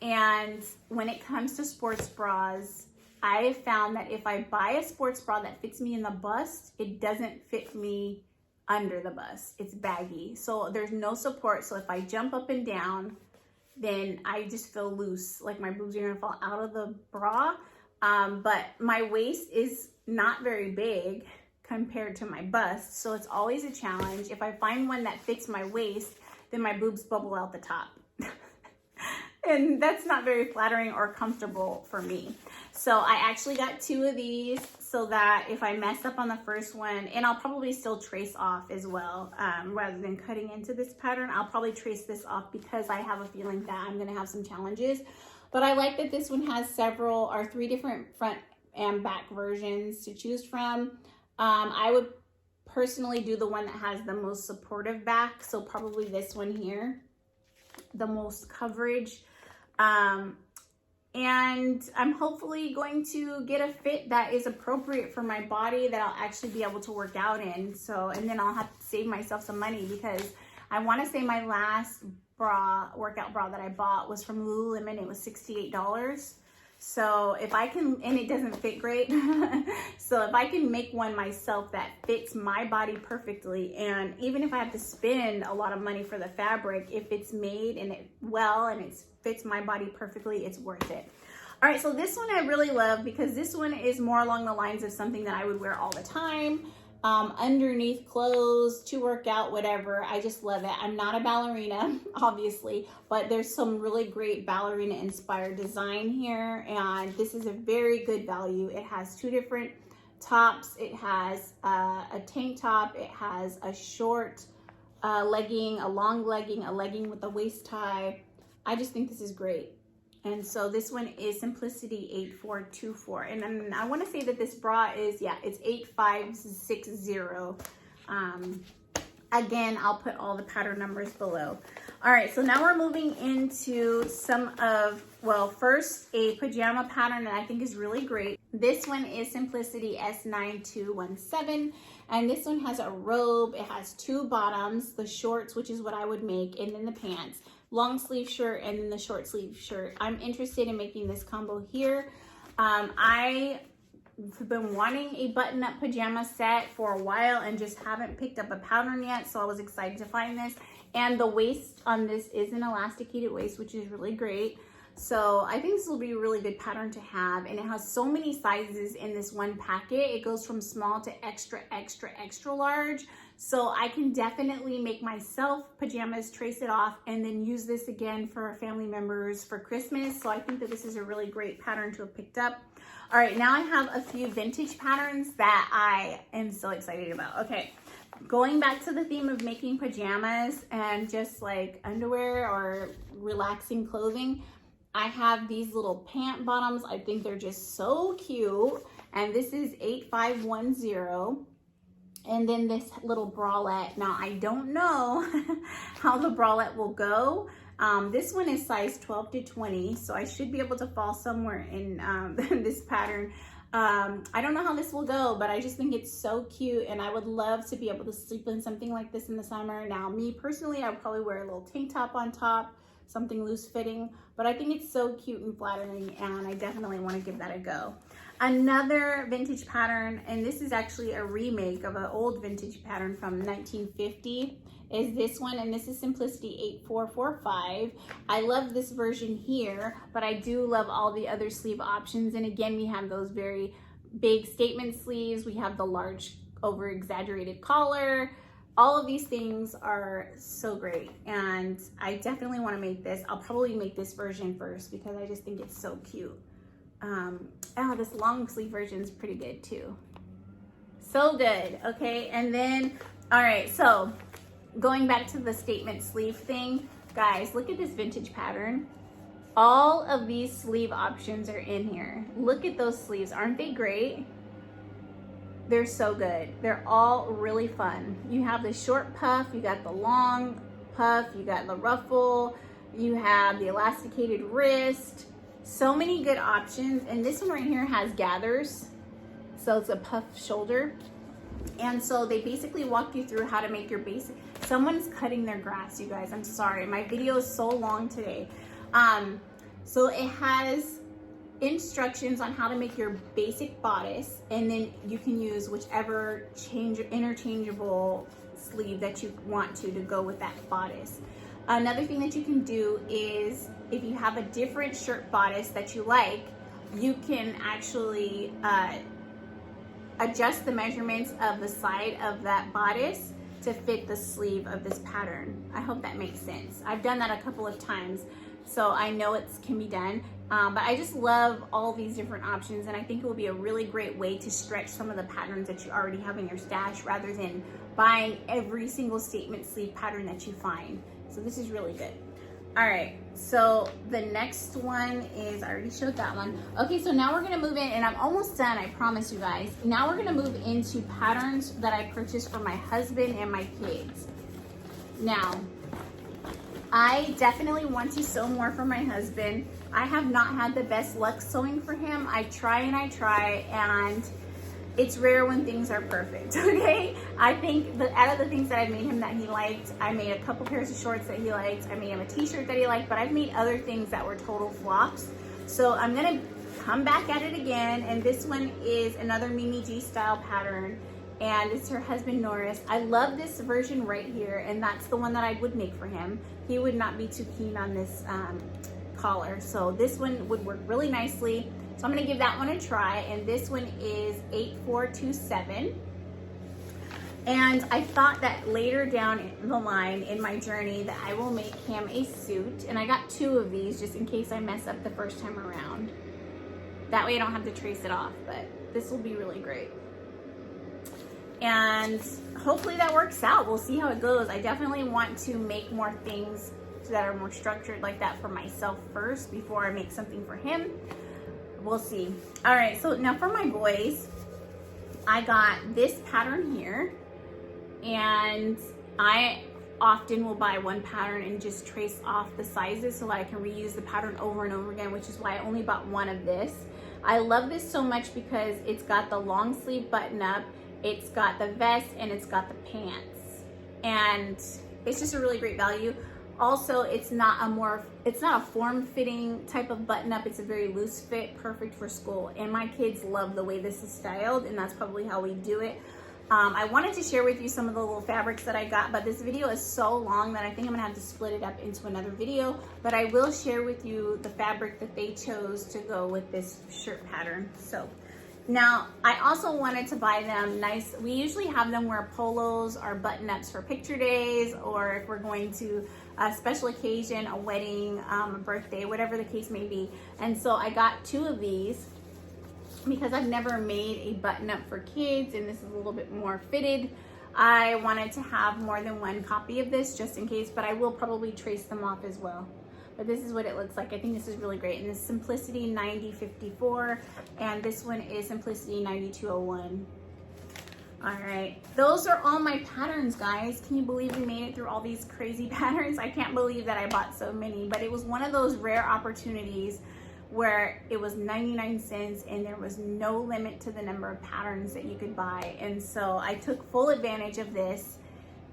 Speaker 1: And when it comes to sports bras, I have found that if I buy a sports bra that fits me in the bust, it doesn't fit me under the bust. It's baggy. So there's no support. So if I jump up and down, then I just feel loose, like my boobs are gonna fall out of the bra. But my waist is not very big compared to my bust. So it's always a challenge. If I find one that fits my waist, then my boobs bubble out the top. And that's not very flattering or comfortable for me. So I actually got 2 of these so that if I mess up on the first one, and I'll probably still trace off as well, rather than cutting into this pattern, I'll probably trace this off because I have a feeling that I'm gonna have some challenges. But I like that this one has 3 different front and back versions to choose from. I would personally do the one that has the most supportive back, so probably this one here, the most coverage. And I'm hopefully going to get a fit that is appropriate for my body that I'll actually be able to work out in. So, and then I'll have to save myself some money because I want to say my last workout bra that I bought was from Lululemon. It was $68. So if I can, and it doesn't fit great. So if I can make one myself that fits my body perfectly, and even if I have to spend a lot of money for the fabric, if it's made and it fits my body perfectly, it's worth it. All right, so this one I really love because this one is more along the lines of something that I would wear all the time. Underneath clothes, to work out, whatever. I just love it. I'm not a ballerina, obviously, but there's some really great ballerina inspired design here, and this is a very good value. It has 2 different tops. It has a tank top. It has a short legging, a long legging, a legging with a waist tie. I just think this is great. And so this one is Simplicity 8424. And then I want to say that this bra is, it's 8560. Again, I'll put all the pattern numbers below. All right, so now we're moving into first a pajama pattern that I think is really great. This one is Simplicity S9217. And this one has a robe. It has 2 bottoms, the shorts, which is what I would make, and then the pants. Long sleeve shirt and then the short sleeve shirt. I'm interested in making this combo here. I've been wanting a button-up pajama set for a while and just haven't picked up a pattern yet, so I was excited to find this. And the waist on this is an elasticated waist, which is really great. So I think this will be a really good pattern to have, and it has so many sizes in this one packet. It goes from small to extra, extra, extra large. So I can definitely make myself pajamas, trace it off, and then use this again for family members for Christmas. So I think that this is a really great pattern to have picked up. All right, now I have a few vintage patterns that I am so excited about. Okay, Going back to the theme of making pajamas and just like underwear or relaxing clothing, I have these little pant bottoms. I think they're just so cute. And this is 8510. And then this little bralette. Now, I don't know how the bralette will go. This one is size 12 to 20, so I should be able to fall somewhere in this pattern. I don't know how this will go, but I just think it's so cute, and I would love to be able to sleep in something like this in the summer. Now, me personally, I would probably wear a little tank top on top, something loose fitting, but I think it's so cute and flattering, and I definitely want to give that a go. Another vintage pattern, and this is actually a remake of an old vintage pattern from 1950, is this one, and this is Simplicity 8445. I love this version here, but I do love all the other sleeve options. And again, we have those very big statement sleeves. We have the large over exaggerated collar. All of these things are so great, and I definitely want to make this. I'll probably make this version first because I just think it's so cute. This long sleeve version is pretty good too. So good. Okay, and then, all right, so going back to the statement sleeve thing, guys, look at this vintage pattern. All of these sleeve options are in here. Look at those sleeves. Aren't they great? They're so good. They're all really fun. You have the short puff, you got the long puff, you got the ruffle, you have the elasticated wrist. So many good options. And this one right here has gathers, so it's a puff shoulder. And so they basically walk you through how to make your basic. Someone's cutting their grass, you guys. I'm sorry, my video is so long today. So it has instructions on how to make your basic bodice, and then you can use whichever interchangeable sleeve that you want to go with that bodice. Another thing that you can do is, if you have a different shirt bodice that you like, you can actually adjust the measurements of the side of that bodice to fit the sleeve of this pattern. I hope that makes sense. I've done that a couple of times, so I know it can be done. But I just love all these different options, and I think it will be a really great way to stretch some of the patterns that you already have in your stash rather than buying every single statement sleeve pattern that you find. So this is really good. All right, so the next one is, I already showed that one. Okay, so now we're gonna move in, and I'm almost done, I promise you guys. Now we're gonna move into patterns that I purchased for my husband and my kids. Now, I definitely want to sew more for my husband. I have not had the best luck sewing for him. I try, and it's rare when things are perfect, okay? I think that out of the things that I've made him that he liked, I made a couple pairs of shorts that he liked, I made him a t-shirt that he liked, but I've made other things that were total flops. So I'm gonna come back at it again, and this one is another Mimi G style pattern, and it's her husband Norris. I love this version right here, and that's the one that I would make for him. He would not be too keen on this collar, so this one would work really nicely. So I'm gonna give that one a try, and this one is 8427. And I thought that later down the line in my journey that I will make him a suit, and I got 2 of these just in case I mess up the first time around. That way I don't have to trace it off, but this will be really great. And hopefully that works out. We'll see how it goes. I definitely want to make more things that are more structured like that for myself first before I make something for him. We'll see. All right, so now for my boys, I got this pattern here, and I often will buy one pattern and just trace off the sizes so that I can reuse the pattern over and over again, which is why I only bought one of this. I love this so much because it's got the long sleeve button up, it's got the vest, and it's got the pants, and it's just a really great value. Also, it's not a form-fitting type of button-up. It's a very loose fit, perfect for school. And my kids love the way this is styled, and that's probably how we do it. I wanted to share with you some of the little fabrics that I got, but this video is so long that I think I'm gonna have to split it up into another video. But I will share with you the fabric that they chose to go with this shirt pattern. So now, I also wanted to buy them nice. We usually have them wear polos or button-ups for picture days, or if we're going to a special occasion, a wedding, a birthday, whatever the case may be. And so I got 2 of these because I've never made a button-up for kids, and this is a little bit more fitted. I wanted to have more than one copy of this just in case, but I will probably trace them off as well. But this is what it looks like. I think this is really great. And this is Simplicity 9054, and this one is Simplicity 9201. All right, those are all my patterns, guys. Can you believe we made it through all these crazy patterns? I can't believe that I bought so many, but it was one of those rare opportunities where it was 99 cents and there was no limit to the number of patterns that you could buy. And so I took full advantage of this,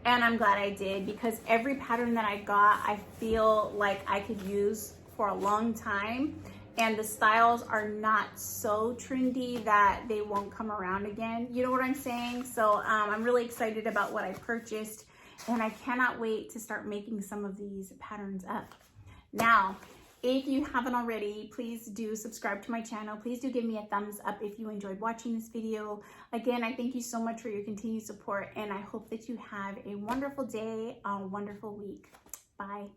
Speaker 1: and I'm glad I did, because every pattern that I got, I feel like I could use for a long time. And the styles are not so trendy that they won't come around again. You know what I'm saying? So I'm really excited about what I purchased, and I cannot wait to start making some of these patterns up. Now, if you haven't already, please do subscribe to my channel. Please do give me a thumbs up if you enjoyed watching this video. Again, I thank you so much for your continued support, and I hope that you have a wonderful day, a wonderful week. Bye.